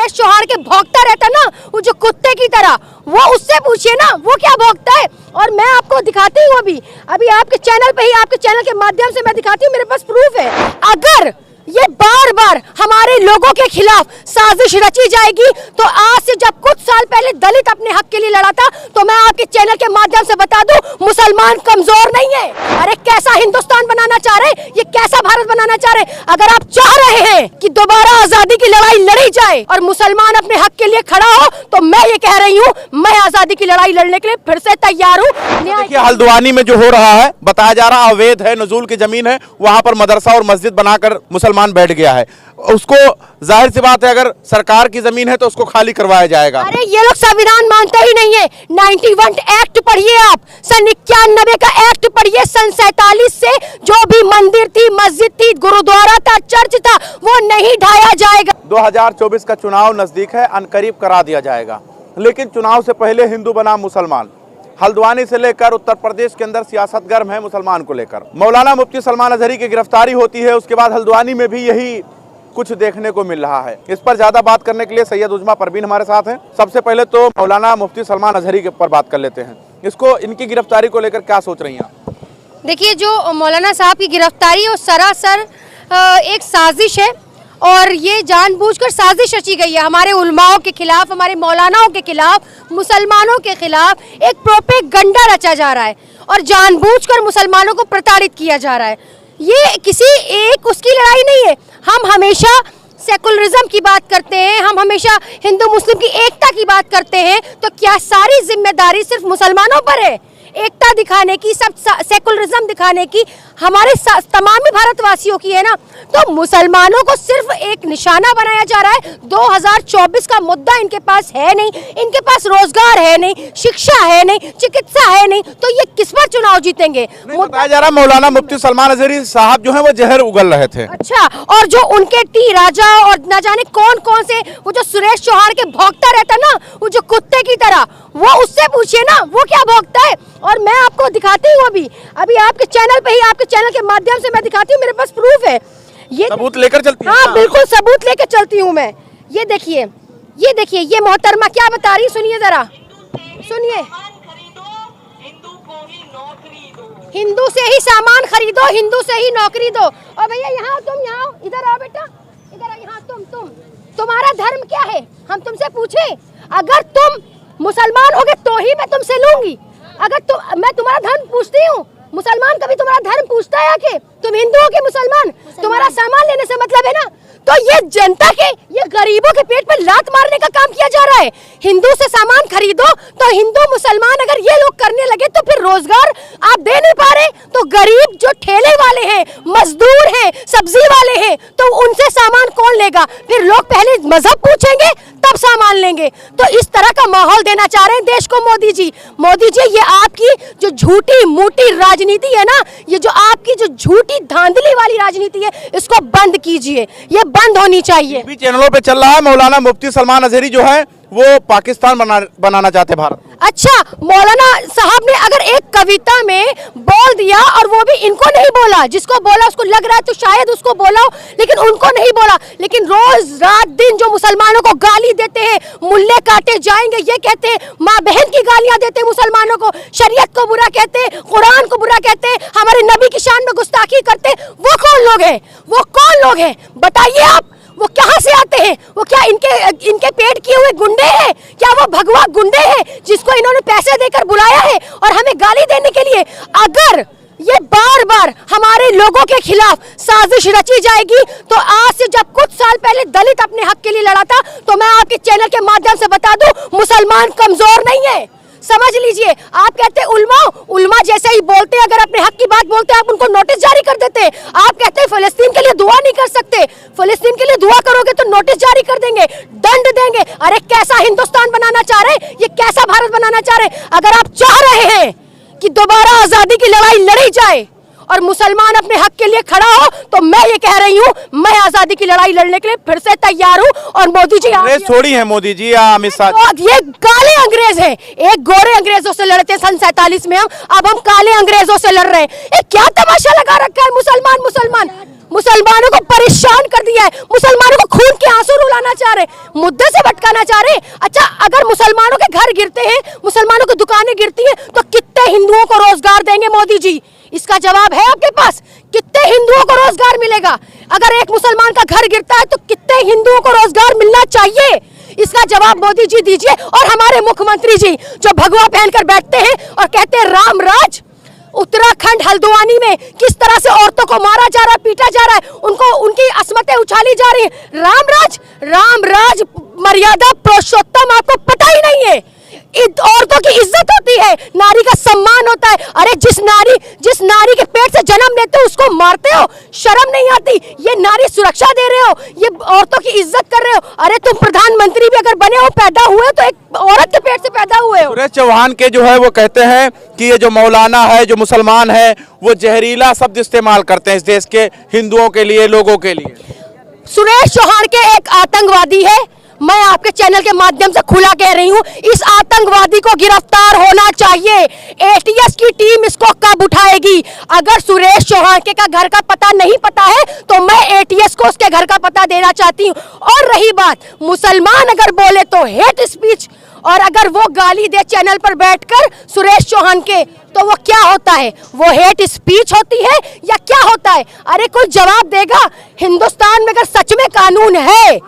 सुरेश चौहान के भौंकता रहता ना, वो जो कुत्ते की तरह, वो उससे पूछिए ना वो क्या भौंकता है। और मैं आपको दिखाती हूँ अभी आपके चैनल पे ही, आपके चैनल के माध्यम से मैं दिखाती हूँ, मेरे पास प्रूफ है। अगर ये बार बार हमारे लोगों के खिलाफ साजिश रची जाएगी तो आज से जब कुछ साल पहले दलित अपने हक के लिए लड़ा था, तो मैं आपके चैनल के माध्यम से बता दूं, मुसलमान कमजोर नहीं है। अरे कैसा हिंदुस्तान बनाना चाह रहे, ये कैसा भारत बनाना चाह रहे। अगर आप चाह रहे हैं कि दोबारा आजादी की लड़ाई लड़ी जाए और मुसलमान अपने हक के लिए खड़ा हो, तो मैं ये कह रही हूँ, मैं आजादी की लड़ाई लड़ने के लिए फिर से तैयार हूँ। देखिए हल्द्वानी में जो हो रहा है, बताया जा रहा अवैध है, नजूल की जमीन है, वहां पर मदरसा और मस्जिद बनाकर मुसलमान बैठ गया है। उसको जाहिर सी बात है, अगर सरकार की जमीन है तो उसको खाली करवाया जाएगा। अरे ये लोग संविधान मानते ही नहीं है। 91 एक्ट पढ़िए आप, सन 91 का एक्ट पढ़िए। सन 47 से जो भी मंदिर थी, मस्जिद थी, गुरुद्वारा था, चर्च था, वो नहीं ढाया जाएगा। 2024 का चुनाव नजदीक है, अनकरीब करा दिया जाएगा, लेकिन चुनाव से पहले हिंदू बनाम मुसलमान, हल्द्वानी से लेकर उत्तर प्रदेश के अंदर सियासत गर्म है मुसलमान को लेकर। मौलाना मुफ्ती सलमान अजहरी की गिरफ्तारी होती है, उसके बाद हल्द्वानी में भी यही कुछ देखने को मिल रहा है। इस पर ज्यादा बात करने के लिए सैयद उजमा परवीन हमारे साथ हैं। सबसे पहले तो मौलाना मुफ्ती सलमान अजहरी के ऊपर बात कर लेते हैं। इसको, इनकी गिरफ्तारी को लेकर क्या सोच रही हैं आप? देखिए, जो मौलाना साहब की गिरफ्तारी वो सरासर एक साजिश है और ये जानबूझकर साजिश रची गई है हमारे उलमाओं के खिलाफ, हमारे मौलानाओं के खिलाफ, मुसलमानों के खिलाफ एक प्रोपेगेंडा रचा जा रहा है और जानबूझकर मुसलमानों को प्रताड़ित किया जा रहा है। ये किसी एक उसकी लड़ाई नहीं है। हम हमेशा सेकुलरिज्म की बात करते हैं, हम हमेशा हिंदू मुस्लिम की एकता की बात करते हैं, तो क्या सारी जिम्मेदारी सिर्फ मुसलमानों पर है एकता दिखाने की, सब सेकुलरिज्म दिखाने की? हमारे तमाम भारतवासियों की है ना। तो मुसलमानों को सिर्फ एक निशाना बनाया जा रहा है। 2024 का मुद्दा इनके पास है नहीं, इनके पास रोजगार है नहीं, शिक्षा है नहीं, चिकित्सा है नहीं, तो ये किस पर चुनाव जीतेंगे? बताया जा रहा मौलाना मुफ्ती सलमान अजहरी साहब जो है वो जहर उगल रहे थे। अच्छा, और जो उनके टी राजा और न जाने कौन कौन से, वो जो सुरेश चौहान के भौंकता रहता ना, वो जो कुत्ते की तरह, वो उससे पूछिए ना वो क्या भौंकता है। और मैं आपको दिखाती हूँ अभी आपके चैनल पे ही, आपके चैनल के माध्यम से मैं दिखाती हूँ, मेरे पास प्रूफ है। ये सबूत लेकर चलती हैं? हाँ बिल्कुल सबूत लेकर चलती हूँ मैं। ये देखिए, ये मोहतरमा क्या बता रही, सुनिए जरा, सुनिए। हिंदू से ही सामान खरीदो, हिंदू से ही नौकरी दो। और भैया यहाँ तुम, यहाँ इधर आओ बेटा, इधर आओ। यहाँ तुम्हारा धर्म क्या है, हम तुमसे पूछे? अगर तुम मुसलमान होगे तो ही मैं तुमसे लूंगी। अगर मैं तुम्हारा धर्म पूछती हूँ, मुसलमान कभी तुम्हारा धर्म पूछता है आके? तुम हिंदू हो कि मुसलमान? तुम्हारा सामान लेने से मतलब है ना। तो ये जनता के, ये गरीबों के पेट पर लात मारने का काम किया जा रहा है। हिंदू से सामान खरीदो, तो हिंदू मुसलमान अगर ये लोग करने लगे तो फिर रोजगार आप दे नहीं पा रहे, तो गरीब जो ठेले वाले हैं, मजदूर हैं, सब्जी वाले हैं, तो उनसे सामान कौन लेगा? फिर लोग पहले मजहब पूछेंगे तब सामान लेंगे। तो इस तरह का माहौल देना चाह रहे हैं देश को मोदी जी। मोदी जी, ये आपकी जो झूठी मूठी राजनीति है ना, ये जो आपकी जो झूठी धांधली वाली राजनीति है, इसको बंद कीजिए, ये बंद होनी चाहिए। टीवी चैनलों पे चल रहा है मौलाना मुफ्ती सलमान अजहरी जो है वो पाकिस्तान बनाना चाहते भारत। अच्छा, मौलाना साहब ने अगर एक कविता में बोल दिया और वो भी इनको नहीं बोला, जिसको बोला उसको लग रहा है तो शायद उसको बोला, लेकिन उनको नहीं बोला। लेकिन रोज रात दिन जो मुसलमानों को गाली देते हैं, मुल्ले काटे जाएंगे ये कहते हैं, माँ बहन की गालियां देते हैं मुसलमानों को, शरीयत को बुरा कहते हैं, कुरान को बुरा कहते हैं, हमारे नबी की शान में गुस्ताखी करते हैं, वो कौन लोग हैं? वो कौन लोग हैं बताइए आप? वो कहाँ से आते हैं? वो क्या इनके पेट किए हुए गुंडे हैं? क्या वो भगवा गुंडे हैं जिसको इन्होंने पैसे देकर बुलाया है और हमें गाली देने के लिए? अगर ये बार बार हमारे लोगों के खिलाफ साजिश रची जाएगी तो आज से जब कुछ साल पहले दलित अपने हक के लिए लड़ा था, तो मैं आपके चैनल के माध्यम से बता दूं, मुसलमान कमजोर नहीं है, समझ लीजिए। आप कहते हैं उल्मा जैसे ही बोलते हैं, अगर अपने हक की बात बोलते हैं आप उनको नोटिस जारी कर देते हैं। आप कहते हैं फिलिस्तीन के लिए दुआ नहीं कर सकते, फिलिस्तीन के लिए दुआ करोगे तो नोटिस जारी कर देंगे, दंड देंगे। अरे कैसा हिंदुस्तान बनाना चाह रहे, ये कैसा भारत बनाना चाह रहे? अगर आप चाह रहे हैं कि दोबारा आजादी की लड़ाई लड़ी जाए और मुसलमान अपने हक के लिए खड़ा हो, तो मैं ये कह रही हूँ, मैं आजादी की लड़ाई लड़ने के लिए फिर से तैयार हूँ। और मोदी जी छोड़ी है, मोदी जी या अमित शाह, ये काले अंग्रेज हैं। एक गोरे अंग्रेजों से लड़ते सन 47 में, अब हम काले अंग्रेजों से लड़ रहे हैं। क्या तमाशा लगा रखा है मुसलमान मुसलमानों को परेशान कर दिया है, मुसलमानों को खून के आंसू रुलाना चाह रहे, मुद्दे से भटकाना चाह रहे। अच्छा, अगर मुसलमानों के घर गिरते हैं, मुसलमानों की दुकानें गिरती हैं, तो कितने हिंदुओं को रोजगार देंगे मोदी जी? इसका जवाब है आपके पास? कितने हिंदुओं को रोजगार मिलेगा? अगर एक मुसलमान का घर गिरता है तो कितने हिंदुओं को रोजगार मिलना चाहिए? इसका जवाब मोदी जी दीजिए। और हमारे मुख्यमंत्री जी जो भगवा पहनकर बैठते हैं और कहते हैं राम राज, उत्तराखंड हल्द्वानी में किस तरह से औरतों को मारा जा रहा है, पीटा जा रहा है, उनको उनकी असमतें उछाली जा रही है। राम राज मर्यादा पुरुषोत्तम आपको पता ही नहीं है। औरतों की इज्जत होती है, नारी का सम्मान होता है। अरे जिस नारी के पेट से जन्म लेते हो उसको मारते हो, शर्म नहीं आती? ये नारी सुरक्षा दे रहे हो, ये औरतों की इज्जत कर रहे हो। अरे तुम प्रधानमंत्री भी अगर बने हो, पैदा हुए तो एक औरत के पेट से पैदा हुए हो। सुरेश चौहान के जो है वो कहते हैं कि ये जो मौलाना है, जो मुसलमान है, वो जहरीला शब्द इस्तेमाल करते हैं इस देश के हिंदुओं के लिए, लोगों के लिए। सुरेश चौहान के एक आतंकवादी है, मैं आपके चैनल के माध्यम से खुला कह रही हूं, इस आतंकवादी को गिरफ्तार होना चाहिए। एटीएस की टीम इसको कब उठाएगी? अगर सुरेश चौहान के का घर का पता नहीं पता है तो मैं एटीएस को उसके घर का पता देना चाहती हूं। और रही बात, मुसलमान अगर बोले तो हेट स्पीच, और अगर वो गाली दे चैनल पर बैठकर सुरेश चौहान के, तो वो क्या होता है? वो हेट स्पीच होती है या क्या होता है? अरे कोई जवाब देगा? हिंदुस्तान में अगर सच में कानून है,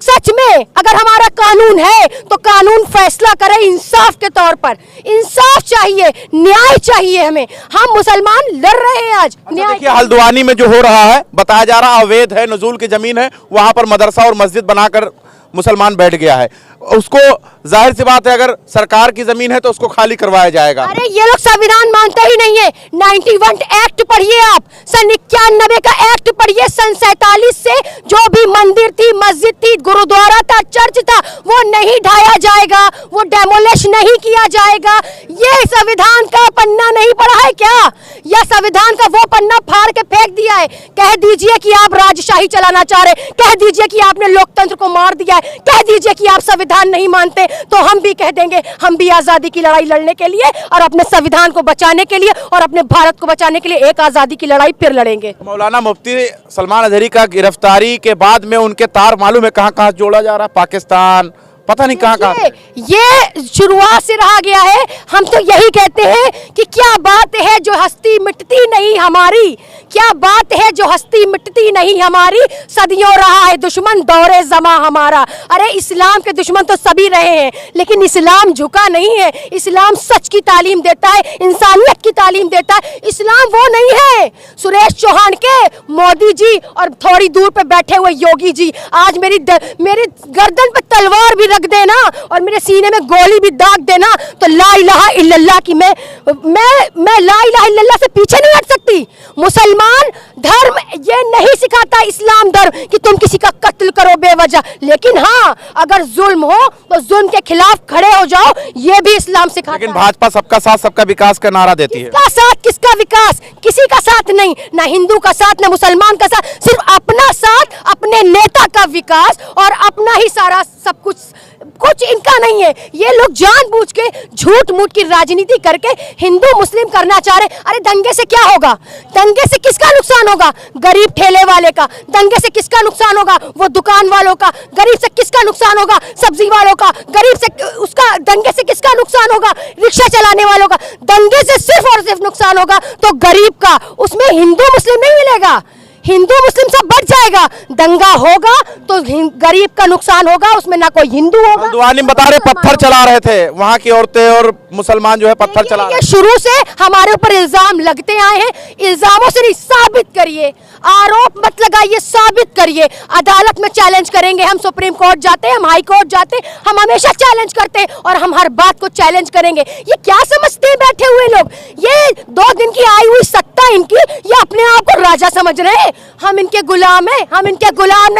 सच में अगर हमारा कानून है, तो कानून फैसला करे इंसाफ के तौर पर। इंसाफ चाहिए, न्याय चाहिए हमें। हम मुसलमान लड़ रहे हैं आज न्याय। देखिए, हल्द्वानी में जो हो रहा है, बताया जा रहा अवैध है, नजूल की जमीन है, वहां पर मदरसा और मस्जिद बनाकर मुसलमान बैठ गया है। उसको जाहिर सी बात है, अगर सरकार की जमीन है तो उसको खाली करवाया जाएगा। अरे ये लोग संविधान मानते ही नहीं है। 91 एक्ट पढ़िए आप, सन 91 का एक्ट पढ़िए। सन 47 से जो भी मंदिर थी, मस्जिद थी, गुरुद्वारा था, चर्च था, वो नहीं ढाया जाएगा, वो डेमोलिश नहीं किया जाएगा। ये संविधान का पन्ना नहीं पढ़ा है क्या? या संविधान का वो पन्ना फाड़ के फेंक दिया है? कह दीजिए कि आप राजशाही चलाना चाह रहे, कह दीजिए कि आपने लोकतंत्र को मार दिया है, कह दीजिए कि आप संविधान नहीं मानते, तो हम भी कह देंगे हम भी आजादी की लड़ाई लड़ने के लिए और अपने संविधान को बचाने के लिए और अपने भारत को बचाने के लिए एक आजादी की लड़ाई फिर लड़ेंगे। मौलाना मुफ्ती सलमान अजहरी का गिरफ्तारी के बाद में उनके तार मालूम है कहां-कहां जोड़ा जा रहा है? पाकिस्तान, पता नहीं कहां-कहां। ये शुरुआत से रहा गया है। हम तो यही कहते हैं कि क्या बात है जो हस्ती मिटती नहीं हमारी, क्या बात है जो हस्ती मिटती नहीं हमारी, सदियों रहा है दुश्मन दौरे जमा हमारा। अरे इस्लाम के दुश्मन तो सभी रहे हैं, लेकिन इस्लाम झुका नहीं है। इस्लाम सच की तालीम देता है, इंसानियत की तालीम देता है। इस्लाम वो नहीं है। सुरेश चौहान के मोदी जी और थोड़ी दूर पे बैठे हुए योगी जी आज मेरी गर्दन पे तलवार भी रख देना और मेरे सीने में गोली भी दाग देना, तो ला इलाहा इल्लल्लाह की मैं ला इलाहा इल्लल्लाह से पीछे नहीं हट सकती। मुसलमान धर्म ये नहीं सिखाता, इस्लाम धर्म, कि तुम किसी का कत्ल करो बेवजह, लेकिन हाँ अगर जुल्म हो तो जुल्म के खिलाफ खड़े हो जाओ, ये भी इस्लाम सिखाता है। लेकिन भाजपा सबका साथ सबका विकास का नारा देती है। किसका साथ किसका विकास? किसी का साथ नहीं, ना हिंदू का साथ, ना मुसलमान का साथ, सिर्फ अपना साथ, अपने नेता का विकास और अपना ही सारा सब कुछ इनका नहीं है। ये लोग जानबूझ के झूठ मूठ की राजनीति करके हिंदू मुस्लिम करना चाह रहे। अरे दंगे से क्या होगा? दंगे से किसका नुकसान होगा? गरीब ठेले वाले का। दंगे से किसका नुकसान होगा? वो दुकान वालों का। गरीब से किसका नुकसान होगा? सब्जी वालों का। गरीब से उसका दंगे से किसका नुकसान होगा? रिक्शा चलाने वालों का। दंगे से सिर्फ और सिर्फ नुकसान होगा तो गरीब का। उसमें हिंदू मुस्लिम नहीं मिलेगा, हिंदू मुस्लिम सब बढ़ जाएगा। दंगा होगा तो गरीब का नुकसान होगा, उसमें ना कोई हिंदू होगा। हल्द्वानी में बता रहे पत्थर चला रहे थे, वहाँ की औरतें और मुसलमान जो है पत्थर चला रहे। शुरू से हमारे ऊपर इल्जाम लगते आए हैं, इल्जामों से नहीं, साबित करिए, आरोप मत लगाइए, साबित करिए। अदालत में चैलेंज करेंगे, हम सुप्रीम कोर्ट जाते हैं, हम हाई कोर्ट जाते हैं, हम हमेशा चैलेंज करते हैं और हम हर बात को चैलेंज करेंगे। ये क्या समझते हैं बैठे हुए लोग? ये 2 दिन की आई हुई सत्ता इनकी, ये अपने आप को राजा समझ रहे हैं। हम इनके गुलाम हैं, हम इनके गुलाम नहीं।